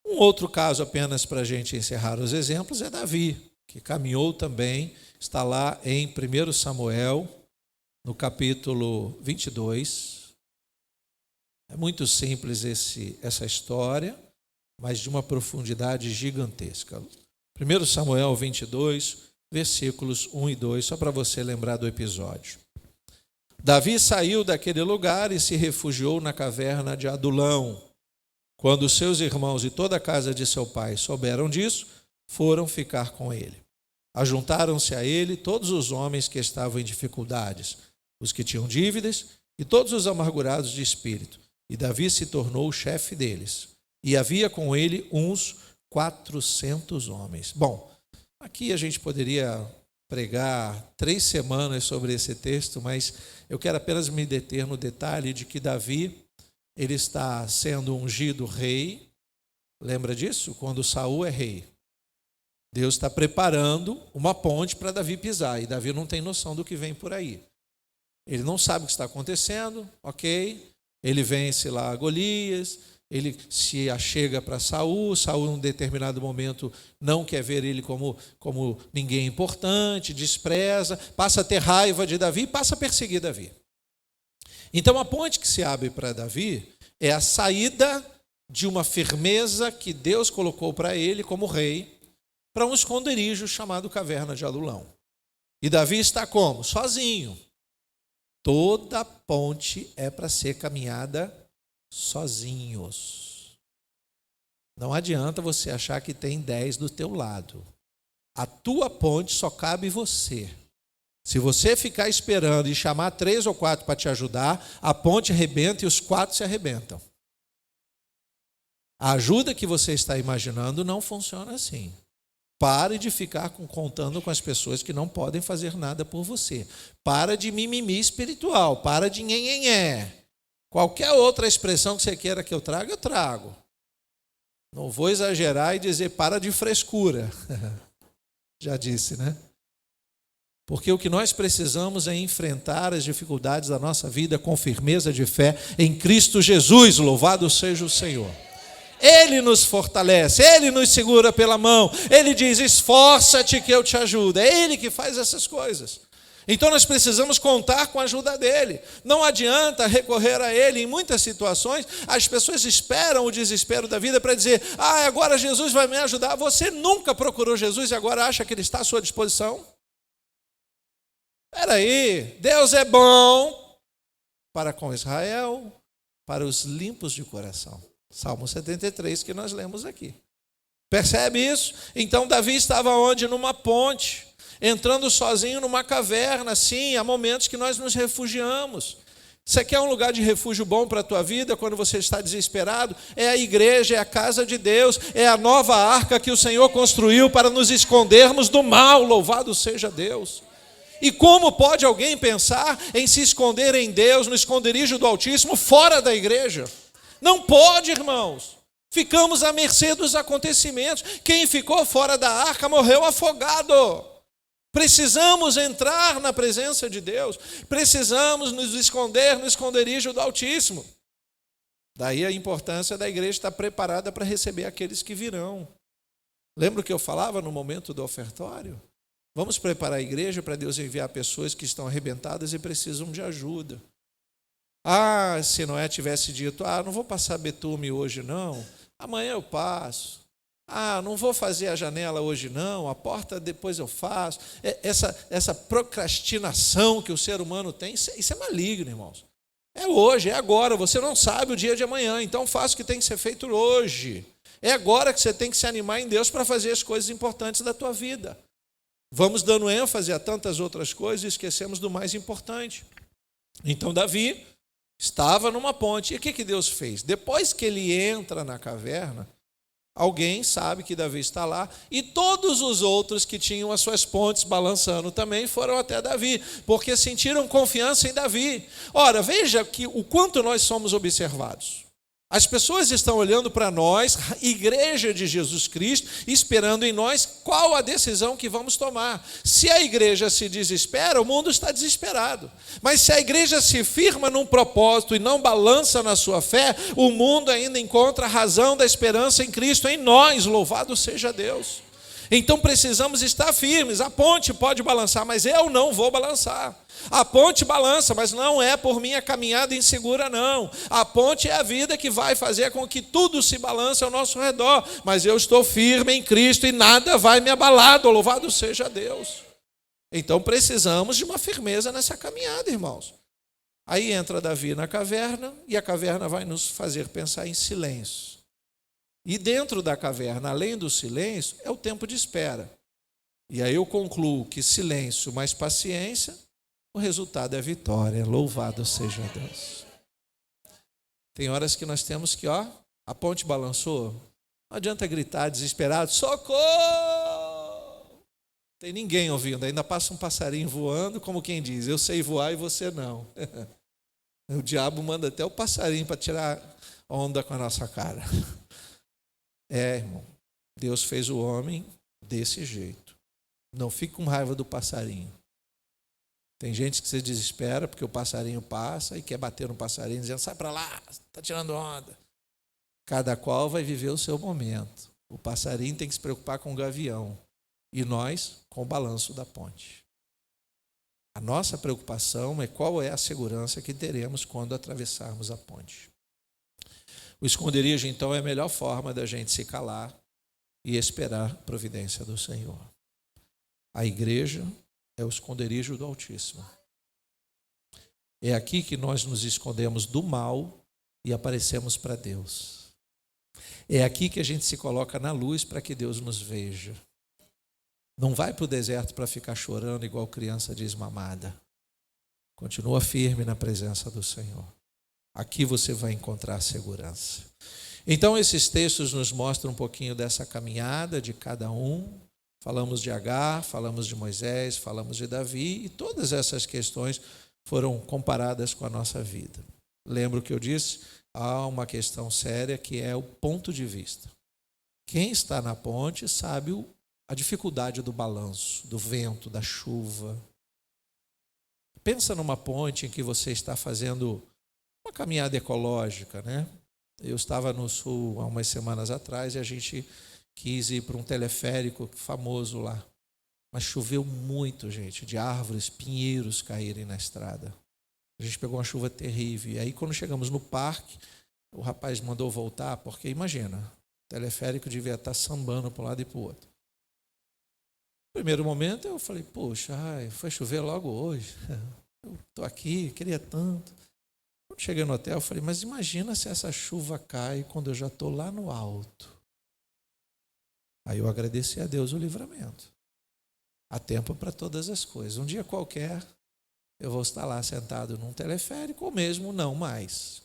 um outro caso apenas para a gente encerrar os exemplos é Davi, que caminhou também, está lá em 1 Samuel, no capítulo 22. É muito simples essa história, mas de uma profundidade gigantesca. 1 Samuel 22, versículos 1 e 2, só para você lembrar do episódio. Davi saiu daquele lugar e se refugiou na caverna de Adulão. Quando seus irmãos e toda a casa de seu pai souberam disso, foram ficar com ele. Ajuntaram-se a ele todos os homens que estavam em dificuldades, os que tinham dívidas e todos os amargurados de espírito. E Davi se tornou o chefe deles. E havia com ele uns 400 homens. Bom, aqui a gente poderia pregar 3 semanas sobre esse texto, mas eu quero apenas me deter no detalhe de que Davi, ele está sendo ungido rei. Lembra disso? Quando Saul é rei. Deus está preparando uma ponte para Davi pisar. E Davi não tem noção do que vem por aí. Ele não sabe o que está acontecendo, ok? Ele vence lá Golias, ele se achega para Saul. Saul, em um determinado momento, não quer ver ele como ninguém importante, despreza, passa a ter raiva de Davi e passa a perseguir Davi. Então, a ponte que se abre para Davi é a saída de uma firmeza que Deus colocou para ele como rei, para um esconderijo chamado Caverna de Adulão. E Davi está como? Sozinho. Toda ponte é para ser caminhada sozinhos. Não adianta você achar que tem 10 do teu lado. A tua ponte só cabe você. Se você ficar esperando e chamar 3 ou 4 para te ajudar, a ponte arrebenta e os 4 se arrebentam. A ajuda que você está imaginando não funciona assim. Pare de ficar contando com as pessoas que não podem fazer nada por você. Para de mimimi espiritual, para de nhenhenhé. Qualquer outra expressão que você queira que eu traga, eu trago. Não vou exagerar e dizer para de frescura. Já disse, né? Porque o que nós precisamos é enfrentar as dificuldades da nossa vida com firmeza de fé em Cristo Jesus, louvado seja o Senhor. Ele nos fortalece, Ele nos segura pela mão, Ele diz, esforça-te que eu te ajudo. É Ele que faz essas coisas. Então nós precisamos contar com a ajuda dEle. Não adianta recorrer a Ele. Em muitas situações, as pessoas esperam o desespero da vida para dizer, agora Jesus vai me ajudar. Você nunca procurou Jesus e agora acha que Ele está à sua disposição? Espera aí, Deus é bom para com Israel, para os limpos de coração. Salmo 73 que nós lemos aqui. Percebe isso? Então Davi estava onde? Numa ponte, entrando sozinho numa caverna. Sim, há momentos que nós nos refugiamos. Você quer um lugar de refúgio bom para a tua vida quando você está desesperado? É a igreja, é a casa de Deus, é a nova arca que o Senhor construiu para nos escondermos do mal. Louvado seja Deus. E como pode alguém pensar em se esconder em Deus, no esconderijo do Altíssimo, fora da igreja? Não pode, irmãos. Ficamos à mercê dos acontecimentos. Quem ficou fora da arca morreu afogado. Precisamos entrar na presença de Deus. Precisamos nos esconder no esconderijo do Altíssimo. Daí a importância da igreja estar preparada para receber aqueles que virão. Lembra o que eu falava no momento do ofertório? Vamos preparar a igreja para Deus enviar pessoas que estão arrebentadas e precisam de ajuda. Se Noé tivesse dito, não vou passar betume hoje não, amanhã eu passo. Não vou fazer a janela hoje não, a porta depois eu faço. Essa procrastinação que o ser humano tem, isso é maligno, irmãos. É hoje, é agora, você não sabe o dia de amanhã, então faça o que tem que ser feito hoje. É agora que você tem que se animar em Deus para fazer as coisas importantes da tua vida. Vamos dando ênfase a tantas outras coisas e esquecemos do mais importante. Então Davi estava numa ponte. E o que Deus fez? Depois que ele entra na caverna, alguém sabe que Davi está lá, e todos os outros que tinham as suas pontes balançando também foram até Davi, porque sentiram confiança em Davi. Ora, veja que o quanto nós somos observados. As pessoas estão olhando para nós, igreja de Jesus Cristo, esperando em nós qual a decisão que vamos tomar. Se a igreja se desespera, o mundo está desesperado. Mas se a igreja se firma num propósito e não balança na sua fé, o mundo ainda encontra a razão da esperança em Cristo, em nós, louvado seja Deus. Então precisamos estar firmes. A ponte pode balançar, mas eu não vou balançar. A ponte balança, mas não é por minha caminhada insegura, não. A ponte é a vida que vai fazer com que tudo se balance ao nosso redor. Mas eu estou firme em Cristo e nada vai me abalar, louvado seja Deus. Então precisamos de uma firmeza nessa caminhada, irmãos. Aí entra Davi na caverna e a caverna vai nos fazer pensar em silêncio. E dentro da caverna, além do silêncio, é o tempo de espera. E aí eu concluo que silêncio mais paciência, o resultado é vitória. Louvado seja Deus. Tem horas que nós temos que, a ponte balançou. Não adianta gritar desesperado, socorro! Tem ninguém ouvindo, ainda passa um passarinho voando, como quem diz, eu sei voar e você não. O diabo manda até o passarinho para tirar onda com a nossa cara. Irmão, Deus fez o homem desse jeito. Não fique com raiva do passarinho. Tem gente que se desespera porque o passarinho passa e quer bater no passarinho dizendo, sai para lá, está tirando onda. Cada qual vai viver o seu momento. O passarinho tem que se preocupar com o gavião e nós com o balanço da ponte. A nossa preocupação é qual é a segurança que teremos quando atravessarmos a ponte. O esconderijo, então, é a melhor forma da gente se calar e esperar a providência do Senhor. A igreja é o esconderijo do Altíssimo. É aqui que nós nos escondemos do mal e aparecemos para Deus. É aqui que a gente se coloca na luz para que Deus nos veja. Não vai para o deserto para ficar chorando igual criança desmamada. Continua firme na presença do Senhor. Aqui você vai encontrar segurança. Então esses textos nos mostram um pouquinho dessa caminhada de cada um. Falamos de Agar, falamos de Moisés, falamos de Davi, e todas essas questões foram comparadas com a nossa vida. Lembra o que eu disse? Há uma questão séria que é o ponto de vista. Quem está na ponte sabe a dificuldade do balanço, do vento, da chuva, Pensa numa ponte em que você está fazendo uma caminhada ecológica, né? Eu estava no sul há umas semanas atrás e a gente quis ir para um teleférico famoso lá. Mas choveu muito, gente, de árvores, pinheiros caírem na estrada. A gente pegou uma chuva terrível. E aí, quando chegamos no parque, o rapaz mandou voltar, porque imagina, o teleférico devia estar sambando para um lado e para o outro. No primeiro momento, eu falei, poxa, foi chover logo hoje. Eu estou aqui, queria tanto. Quando cheguei no hotel, eu falei, mas imagina se essa chuva cai quando eu já estou lá no alto. Aí eu agradeci a Deus o livramento. Há tempo para todas as coisas. Um dia qualquer, eu vou estar lá sentado num teleférico, ou mesmo não mais.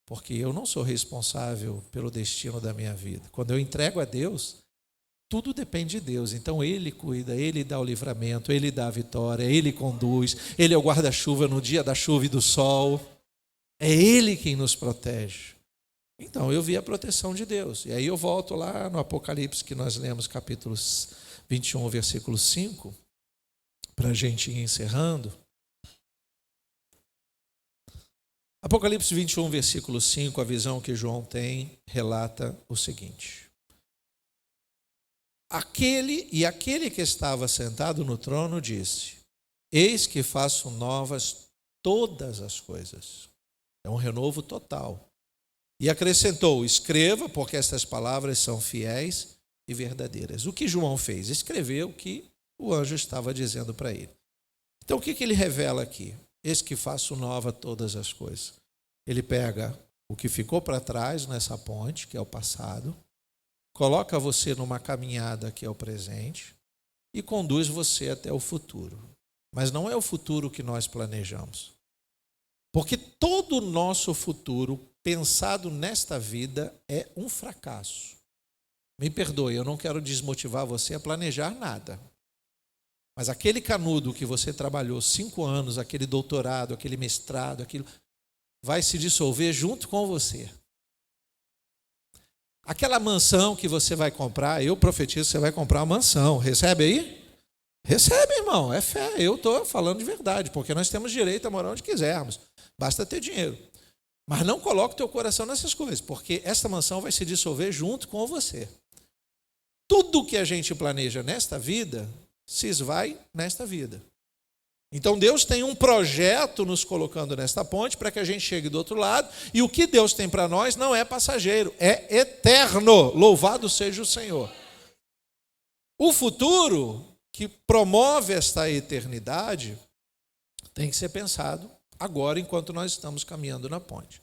Porque eu não sou responsável pelo destino da minha vida. Quando eu entrego a Deus, tudo depende de Deus. Então Ele cuida, Ele dá o livramento, Ele dá a vitória, Ele conduz, Ele é o guarda-chuva no dia da chuva e do sol. É Ele quem nos protege. Então eu vi a proteção de Deus. E aí eu volto lá no Apocalipse, que nós lemos capítulos 21, versículo 5, para a gente ir encerrando. Apocalipse 21, versículo 5, a visão que João tem, relata o seguinte. Aquele que estava sentado no trono disse, eis que faço novas todas as coisas. É um renovo total. E acrescentou, escreva, porque estas palavras são fiéis e verdadeiras. O que João fez? Escreveu o que o anjo estava dizendo para ele. Então o que ele revela aqui? Eis que faço nova todas as coisas. Ele pega o que ficou para trás nessa ponte, que é o passado, coloca você numa caminhada que é o presente e conduz você até o futuro. Mas não é o futuro que nós planejamos. Porque todo o nosso futuro pensado nesta vida é um fracasso. Me perdoe, eu não quero desmotivar você a planejar nada. Mas aquele canudo que você trabalhou 5 anos, aquele doutorado, aquele mestrado, aquilo, vai se dissolver junto com você. Aquela mansão que você vai comprar, eu profetizo, você vai comprar uma mansão. Recebe aí? Recebe, irmão, é fé. Eu estou falando de verdade, porque nós temos direito a morar onde quisermos. Basta ter dinheiro. Mas não coloque o teu coração nessas coisas, porque esta mansão vai se dissolver junto com você. Tudo que a gente planeja nesta vida, se esvai nesta vida. Então Deus tem um projeto nos colocando nesta ponte para que a gente chegue do outro lado, e o que Deus tem para nós não é passageiro, é eterno. Louvado seja o Senhor. O futuro que promove esta eternidade tem que ser pensado agora, enquanto nós estamos caminhando na ponte.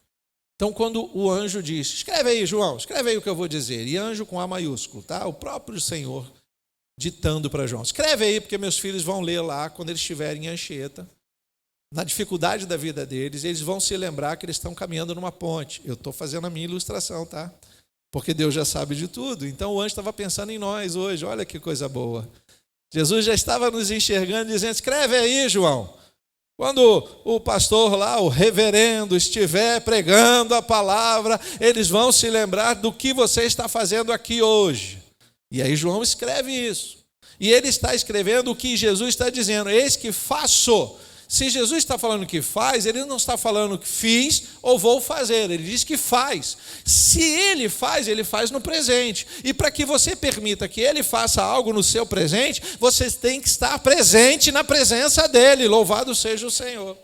Então, quando o anjo diz, escreve aí, João, escreve aí o que eu vou dizer, e anjo com A maiúsculo, tá? O próprio Senhor ditando para João, escreve aí, porque meus filhos vão ler lá, quando eles estiverem em Anchieta, na dificuldade da vida deles, eles vão se lembrar que eles estão caminhando numa ponte. Eu estou fazendo a minha ilustração, tá? Porque Deus já sabe de tudo. Então, o anjo estava pensando em nós hoje, olha que coisa boa. Jesus já estava nos enxergando, dizendo, escreve aí, João. Quando o pastor lá, o reverendo, estiver pregando a palavra, eles vão se lembrar do que você está fazendo aqui hoje. E aí João escreve isso. E ele está escrevendo o que Jesus está dizendo. Eis que faço. Se Jesus está falando que faz, ele não está falando que fiz ou vou fazer. Ele diz que faz. Se ele faz no presente. E para que você permita que ele faça algo no seu presente, você tem que estar presente na presença dele. Louvado seja o Senhor.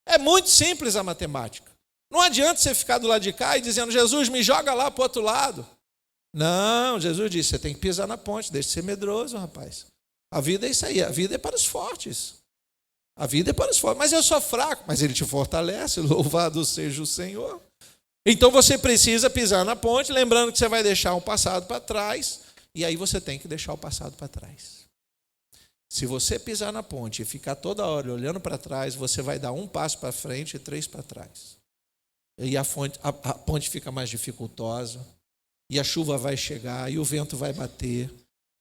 É muito simples a matemática. Não adianta você ficar do lado de cá e dizendo, Jesus, me joga lá para o outro lado. Não, Jesus disse, você tem que pisar na ponte, deixa de ser medroso, rapaz. A vida é isso aí, a vida é para os fortes. A vida é para os fortes, mas eu sou fraco, mas ele te fortalece, louvado seja o Senhor. Então você precisa pisar na ponte, lembrando que você vai deixar um passado para trás, e aí você tem que deixar o passado para trás. Se você pisar na ponte e ficar toda hora olhando para trás, você vai dar 1 passo para frente e 3 para trás. E a ponte fica mais dificultosa, e a chuva vai chegar, e o vento vai bater,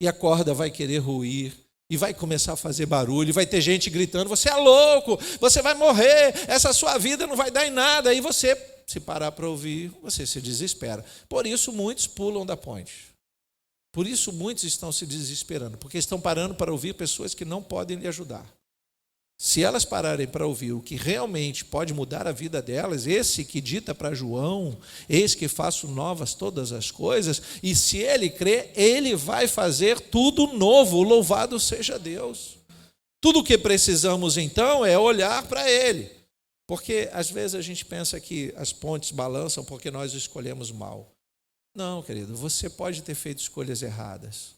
e a corda vai querer ruir, e vai começar a fazer barulho, e vai ter gente gritando, você é louco, você vai morrer, essa sua vida não vai dar em nada. Aí você, se parar para ouvir, você se desespera. Por isso muitos pulam da ponte. Por isso muitos estão se desesperando, porque estão parando para ouvir pessoas que não podem lhe ajudar. Se elas pararem para ouvir o que realmente pode mudar a vida delas, esse que dita para João, eis que faço novas todas as coisas, e se ele crê, ele vai fazer tudo novo, louvado seja Deus. Tudo o que precisamos então é olhar para ele, porque às vezes a gente pensa que as pontes balançam porque nós escolhemos mal. Não, querido, você pode ter feito escolhas erradas.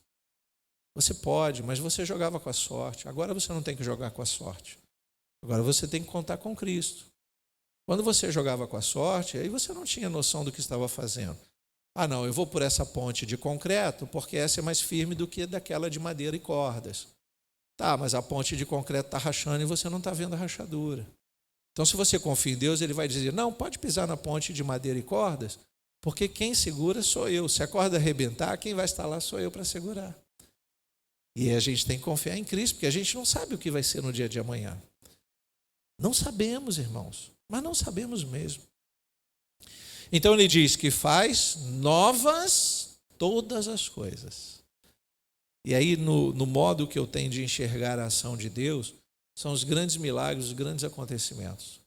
Você pode, mas você jogava com a sorte. Agora você não tem que jogar com a sorte. Agora você tem que contar com Cristo. Quando você jogava com a sorte, aí você não tinha noção do que estava fazendo. Ah, não, eu vou por essa ponte de concreto porque essa é mais firme do que daquela de madeira e cordas. Tá, mas a ponte de concreto está rachando e você não está vendo a rachadura. Então, se você confia em Deus, ele vai dizer, não, pode pisar na ponte de madeira e cordas, porque quem segura sou eu. Se a corda arrebentar, quem vai estar lá sou eu para segurar. E a gente tem que confiar em Cristo, porque a gente não sabe o que vai ser no dia de amanhã. Não sabemos, irmãos, mas não sabemos mesmo. Então ele diz que faz novas todas as coisas. E aí no modo que eu tenho de enxergar a ação de Deus, são os grandes milagres, os grandes acontecimentos.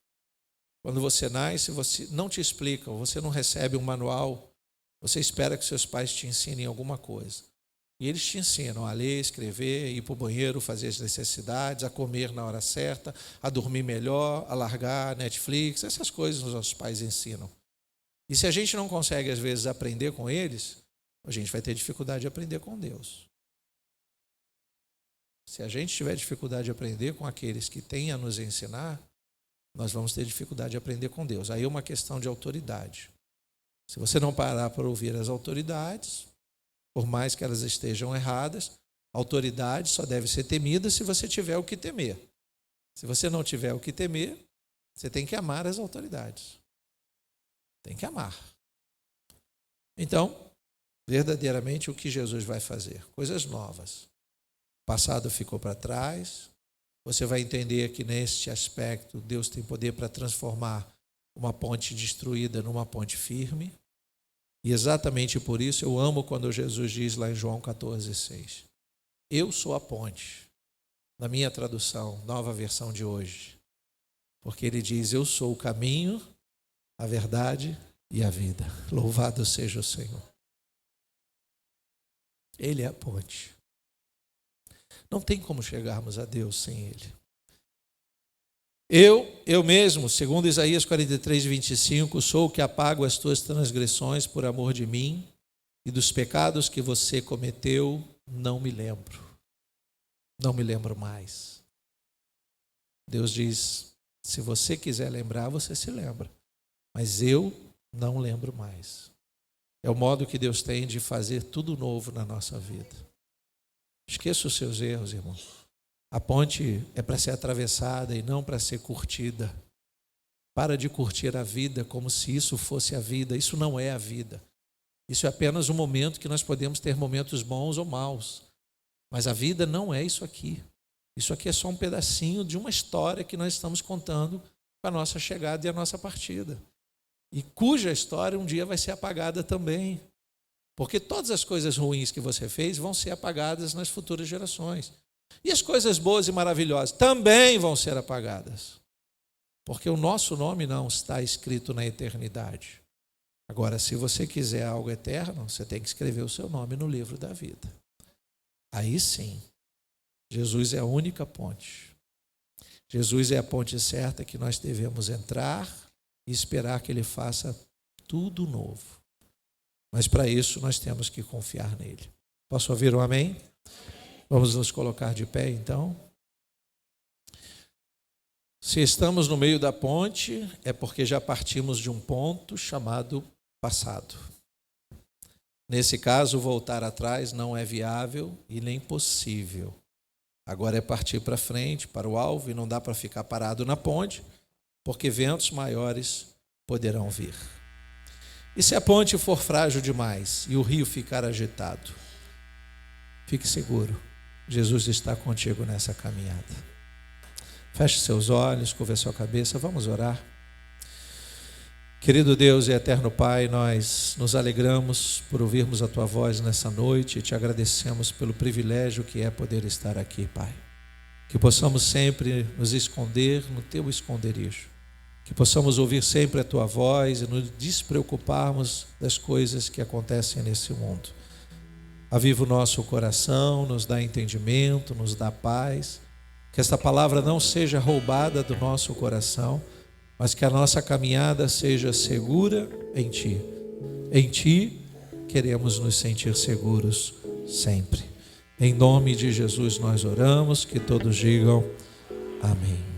Quando você nasce, você não te explicam, você não recebe um manual, você espera que seus pais te ensinem alguma coisa. E eles te ensinam a ler, escrever, ir para o banheiro, fazer as necessidades, a comer na hora certa, a dormir melhor, a largar Netflix, essas coisas os nossos pais ensinam. E se a gente não consegue, às vezes, aprender com eles, a gente vai ter dificuldade de aprender com Deus. Se a gente tiver dificuldade de aprender com aqueles que têm a nos ensinar, nós vamos ter dificuldade de aprender com Deus. Aí é uma questão de autoridade. Se você não parar para ouvir as autoridades, por mais que elas estejam erradas, a autoridade só deve ser temida se você tiver o que temer. Se você não tiver o que temer, você tem que amar as autoridades. Tem que amar. Então, verdadeiramente, o que Jesus vai fazer? Coisas novas. O passado ficou para trás. Você vai entender que neste aspecto Deus tem poder para transformar uma ponte destruída numa ponte firme. E exatamente por isso eu amo quando Jesus diz lá em João 14,6. Eu sou a ponte. Na minha tradução, nova versão de hoje. Porque ele diz, eu sou o caminho, a verdade e a vida. Louvado seja o Senhor. Ele é a ponte. Não tem como chegarmos a Deus sem Ele. Eu mesmo, segundo Isaías 43:25, sou o que apago as tuas transgressões por amor de mim, e dos pecados que você cometeu, não me lembro. Não me lembro mais. Deus diz, se você quiser lembrar, você se lembra. Mas eu não lembro mais. É o modo que Deus tem de fazer tudo novo na nossa vida. Esqueça os seus erros, irmão. A ponte é para ser atravessada e não para ser curtida. Para de curtir a vida como se isso fosse a vida. Isso não é a vida. Isso é apenas um momento que nós podemos ter momentos bons ou maus. Mas a vida não é isso aqui. Isso aqui é só um pedacinho de uma história que nós estamos contando com a nossa chegada e a nossa partida. E cuja história um dia vai ser apagada também. Porque todas as coisas ruins que você fez vão ser apagadas nas futuras gerações. E as coisas boas e maravilhosas também vão ser apagadas. Porque o nosso nome não está escrito na eternidade. Agora, se você quiser algo eterno, você tem que escrever o seu nome no livro da vida. Aí sim, Jesus é a única ponte. Jesus é a ponte certa que nós devemos entrar e esperar que Ele faça tudo novo. Mas para isso nós temos que confiar nele. Posso ouvir um amém? Vamos nos colocar de pé então. Se estamos no meio da ponte, é porque já partimos de um ponto chamado passado. Nesse caso, voltar atrás não é viável e nem possível. Agora é partir para frente, para o alvo, e não dá para ficar parado na ponte, porque ventos maiores poderão vir. E se a ponte for frágil demais e o rio ficar agitado? Fique seguro, Jesus está contigo nessa caminhada. Feche seus olhos, curva sua cabeça, vamos orar. Querido Deus e eterno Pai, nós nos alegramos por ouvirmos a Tua voz nessa noite e te agradecemos pelo privilégio que é poder estar aqui, Pai. que possamos sempre nos esconder no Teu esconderijo, que possamos ouvir sempre a Tua voz e nos despreocuparmos das coisas que acontecem nesse mundo. Aviva o nosso coração, nos dá entendimento, nos dá paz, que esta palavra não seja roubada do nosso coração, mas que a nossa caminhada seja segura em Ti. Em Ti queremos nos sentir seguros sempre. Em nome de Jesus nós oramos, que todos digam amém.